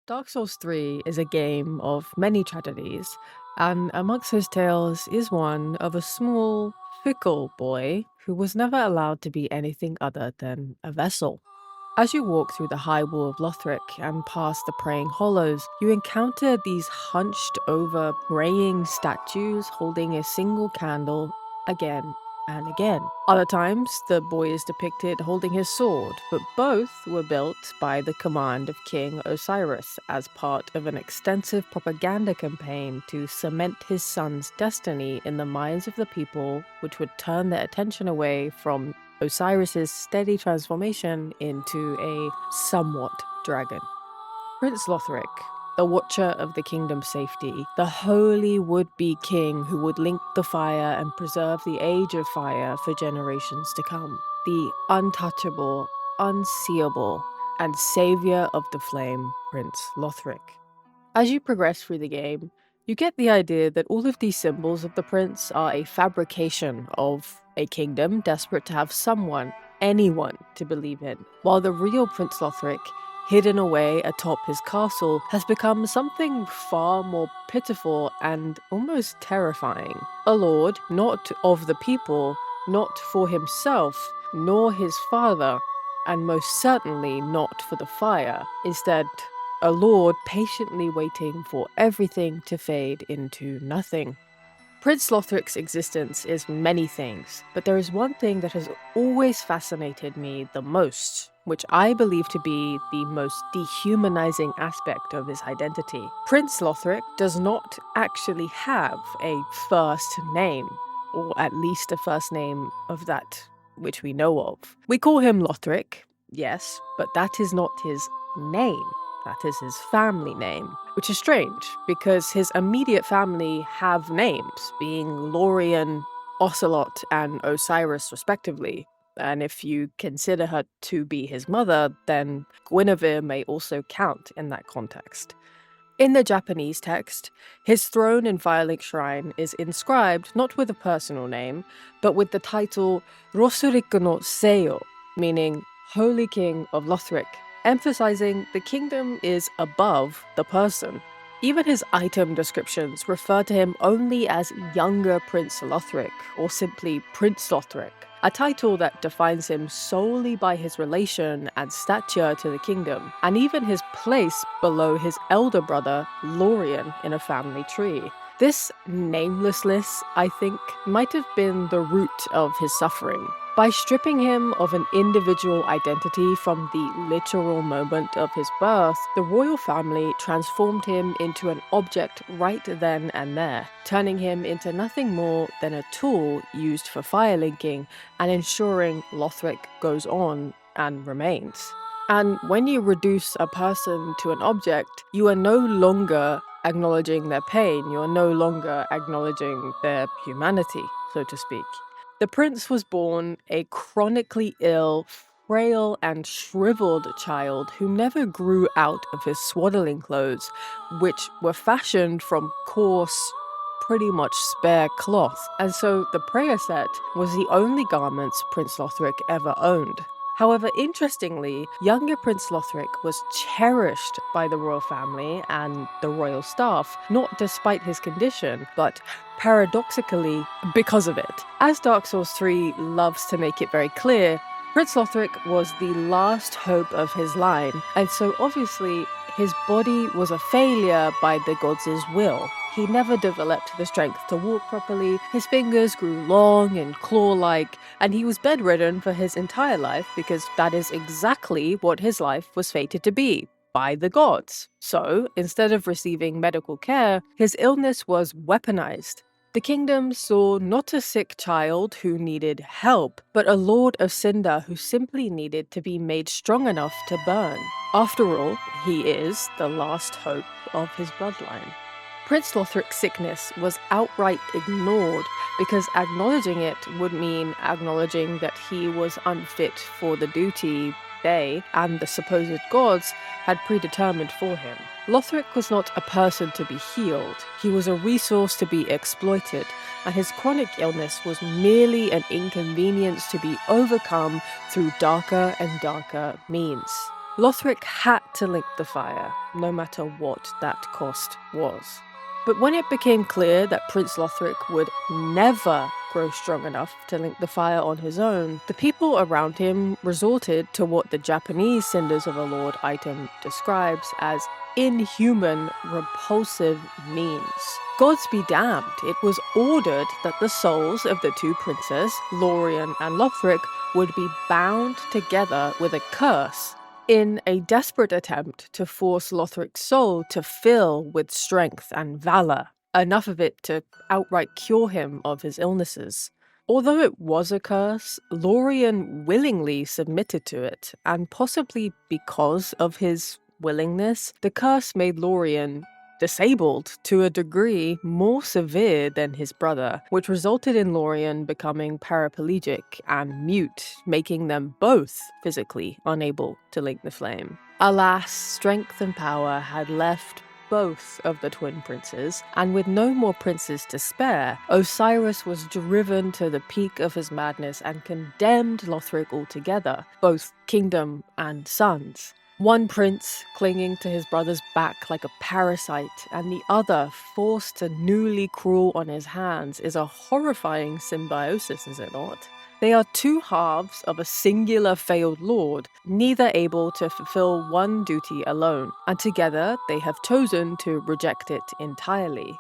Dark Souls 3 is a game of many tragedies, and amongst those tales is one of a small, fickle boy who was never allowed to be anything other than a vessel. As you walk through the high wall of Lothric and past the praying hollows, you encounter these hunched over praying statues holding a single candle again and again. Other times, the boy is depicted holding his sword, but both were built by the command of King Osiris as part of an extensive propaganda campaign to cement his son's destiny in the minds of the people, which would turn their attention away from Osiris's steady transformation into a somewhat dragon. Prince Lothric, the Watcher of the Kingdom's safety, the holy would-be king who would link the fire and preserve the age of fire for generations to come, the untouchable, unseeable, and savior of the flame, Prince Lothric. As you progress through the game, you get the idea that all of these symbols of the prince are a fabrication of a kingdom desperate to have someone, anyone, to believe in, while the real Prince Lothric, hidden away atop his castle, has become something far more pitiful and almost terrifying. A lord not of the people, not for himself, nor his father, and most certainly not for the fire. Instead, a lord patiently waiting for everything to fade into nothing. Prince Lothric's existence is many things, but there is one thing that has always fascinated me the most, which I believe to be the most dehumanizing aspect of his identity. Prince Lothric does not actually have a first name, or at least a first name of that which we know of. We call him Lothric, yes, but that is not his name. That is his family name, which is strange because his immediate family have names, being Lorien, Ocelot, and Osiris respectively. And if you consider her to be his mother, then Guinevere may also count in that context. In the Japanese text, his throne in Firelink Shrine is inscribed not with a personal name, but with the title 𝙿𝙖𝙎𝙖𝙀𝙍, meaning Holy King of Lothric, emphasizing the kingdom is above the person. Even his item descriptions refer to him only as Younger Prince Lothric, or simply Prince Lothric, a title that defines him solely by his relation and stature to the kingdom, and even his place below his elder brother, Lorien, in a family tree. This namelessness, I think, might have been the root of his suffering. By stripping him of an individual identity from the literal moment of his birth, the royal family transformed him into an object right then and there, turning him into nothing more than a tool used for firelinking and ensuring Lothric goes on and remains. And when you reduce a person to an object, you are no longer acknowledging their pain, you are no longer acknowledging their humanity, so to speak. The prince was born a chronically ill, frail and shriveled child who never grew out of his swaddling clothes, which were fashioned from coarse, pretty much spare cloth, and so the prayer set was the only garments Prince Lothric ever owned. However, interestingly, younger Prince Lothric was cherished by the royal family and the royal staff, not despite his condition, but paradoxically because of it. As Dark Souls 3 loves to make it very clear, Prince Lothric was the last hope of his line, and so obviously his body was a failure by the gods' will. He never developed the strength to walk properly, his fingers grew long and claw-like, and he was bedridden for his entire life because that is exactly what his life was fated to be, by the gods. So, instead of receiving medical care, his illness was weaponized. The kingdom saw not a sick child who needed help, but a lord of Cinder who simply needed to be made strong enough to burn. After all, he is the last hope of his bloodline. Prince Lothric's sickness was outright ignored because acknowledging it would mean acknowledging that he was unfit for the duty they and the supposed gods had predetermined for him. Lothric was not a person to be healed, he was a resource to be exploited, and his chronic illness was merely an inconvenience to be overcome through darker and darker means. Lothric had to link the fire, no matter what that cost was. But when it became clear that Prince Lothric would never grow strong enough to link the fire on his own, the people around him resorted to what the Japanese Cinders of a Lord item describes as inhuman, repulsive means. Gods be damned, it was ordered that the souls of the two princes, Lorien and Lothric, would be bound together with a curse in a desperate attempt to force Lothric's soul to fill with strength and valor, enough of it to outright cure him of his illnesses. Although it was a curse, Lorien willingly submitted to it, and possibly because of his willingness, the curse made Lorien disabled to a degree more severe than his brother, which resulted in Lorien becoming paraplegic and mute, making them both physically unable to link the flame. Alas, strength and power had left both of the twin princes, and with no more princes to spare, Osiris was driven to the peak of his madness and condemned Lothric altogether, both kingdom and sons. One prince clinging to his brother's back like a parasite, and the other forced to newly crawl on his hands, is a horrifying symbiosis, is it not? They are two halves of a singular failed lord, neither able to fulfill one duty alone, and together they have chosen to reject it entirely.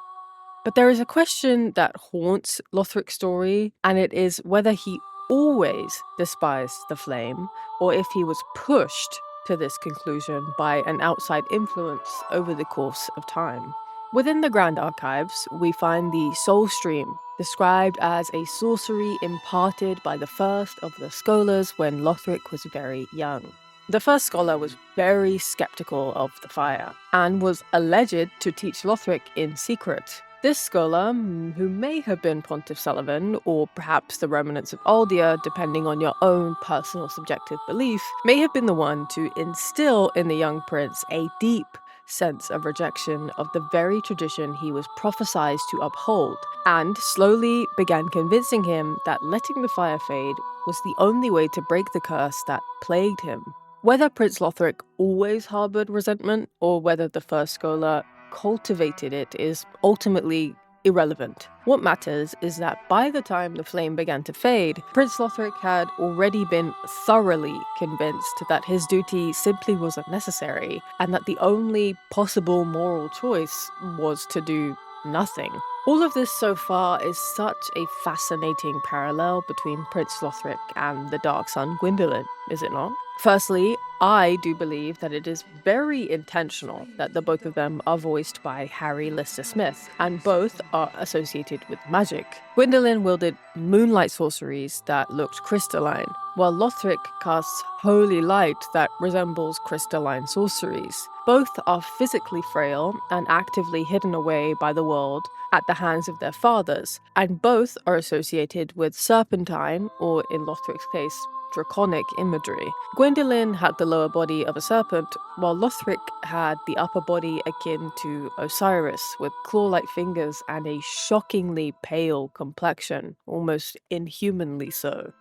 But there is a question that haunts Lothric's story, and it is whether he always despised the flame, or if he was pushed to this conclusion by an outside influence over the course of time. Within the Grand Archives, we find the soul stream, described as a sorcery imparted by the first of the scholars when Lothric was very young. The first scholar was very skeptical of the fire, and was alleged to teach Lothric in secret. This scholar, who may have been Pontiff Sullivan, or perhaps the remnants of 𝘿𝙄𝙎𝙢, depending on your own personal subjective belief, may have been the one to instill in the young prince a deep sense of rejection of the very tradition he was prophesied to uphold, and slowly began convincing him that letting the fire fade was the only way to break the curse that plagued him. Whether Prince Lothric always harbored resentment, or whether the first scholar cultivated it, is ultimately irrelevant. What matters is that by the time the flame began to fade, Prince Lothric had already been thoroughly convinced that his duty simply wasn't necessary, and that the only possible moral choice was to do nothing. All of this so far is such a fascinating parallel between Prince Lothric and the dark son Gwyndolin, is it not? Firstly, I do believe that it is very intentional that the both of them are voiced by Harry Lister Smith, and both are associated with magic. Gwyndolin wielded moonlight sorceries that looked crystalline, while Lothric casts holy light that resembles crystalline sorceries. Both are physically frail and actively hidden away by the world at the hands of their fathers, and both are associated with serpentine, or in Lothric's case, draconic imagery. Gwyndolin had the lower body of a serpent, while Lothric had the upper body akin to Osiris, with claw-like fingers and a shockingly pale complexion, almost inhumanly so.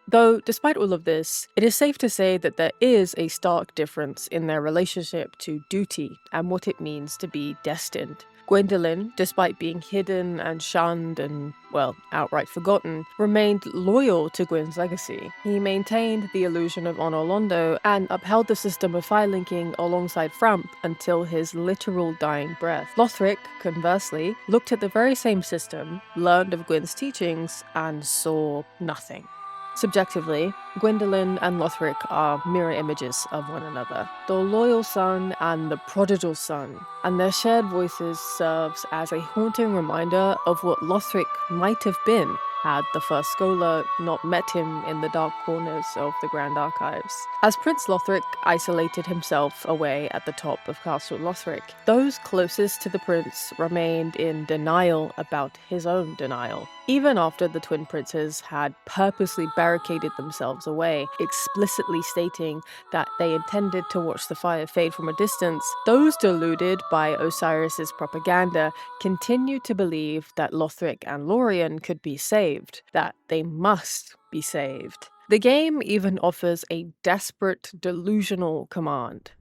Though, despite all of this, it is safe to say that there is a stark difference in their relationship to duty and what it means to be destined. Gwyndolin, despite being hidden and shunned and, well, outright forgotten, remained loyal to Gwyn's legacy. He maintained the illusion of Honor Londo and upheld the system of fire linking alongside Framp until his literal dying breath. Lothric, conversely, looked at the very same system, learned of Gwyn's teachings, and saw nothing. Subjectively, Gwyndolin and Lothric are mirror images of one another, the loyal son and the prodigal son, and their shared voices serves as a haunting reminder of what Lothric might have been had the first scholar not met him in the dark corners of the Grand Archives. As Prince Lothric isolated himself away at the top of Castle Lothric, those closest to the prince remained in denial about his own denial. Even after the twin princes had purposely barricaded themselves away, explicitly stating that they intended to watch the fire fade from a distance, those deluded by Osiris's propaganda continued to believe that Lothric and Lorien could be saved, that they must be saved. The game even offers a desperate, delusional command.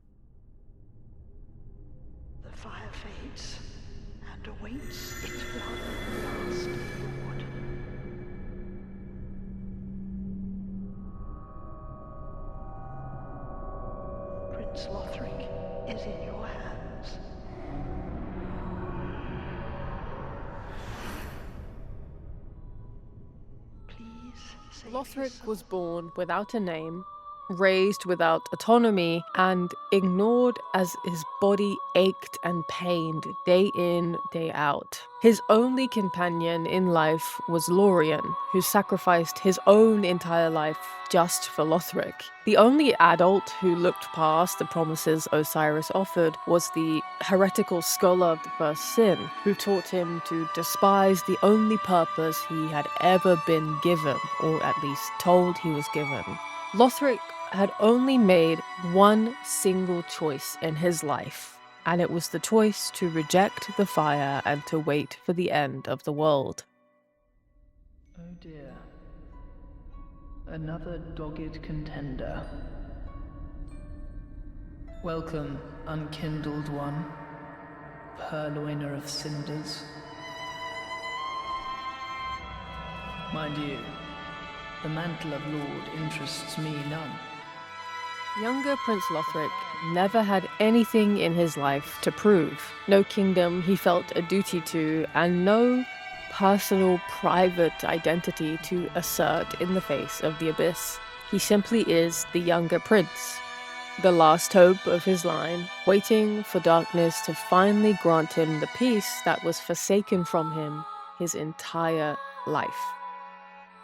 The fire fades and awaits its one last lord. Prince Lothric is in your hands. Please save Lothric his was soul. born without a name, raised without autonomy, and ignored as his body ached and pained day in, day out. His only companion in life was Lorien, who sacrificed his own entire life just for Lothric. The only adult who looked past the promises Osiris offered was the heretical scholar of the first sin, who taught him to despise the only purpose he had ever been given, or at least told he was given. Lothric had only made one single choice in his life, and it was the choice to reject the fire and to wait for the end of the world. Oh dear. Another dogged contender. Welcome, unkindled one, purloiner of cinders. Mind you, the mantle of Lord interests me none. Younger Prince Lothric never had anything in his life to prove. No kingdom he felt a duty to, and no personal, private identity to assert in the face of the abyss. He simply is the younger prince, the last hope of his line, waiting for darkness to finally grant him the peace that was forsaken from him his entire life.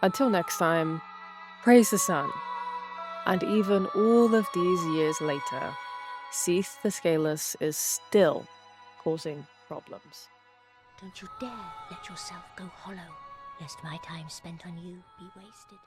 Until next time, praise the sun. And even all of these years later, 𝙗𝙗 is still causing problems. Don't you dare let yourself go hollow, lest my time spent on you be wasted.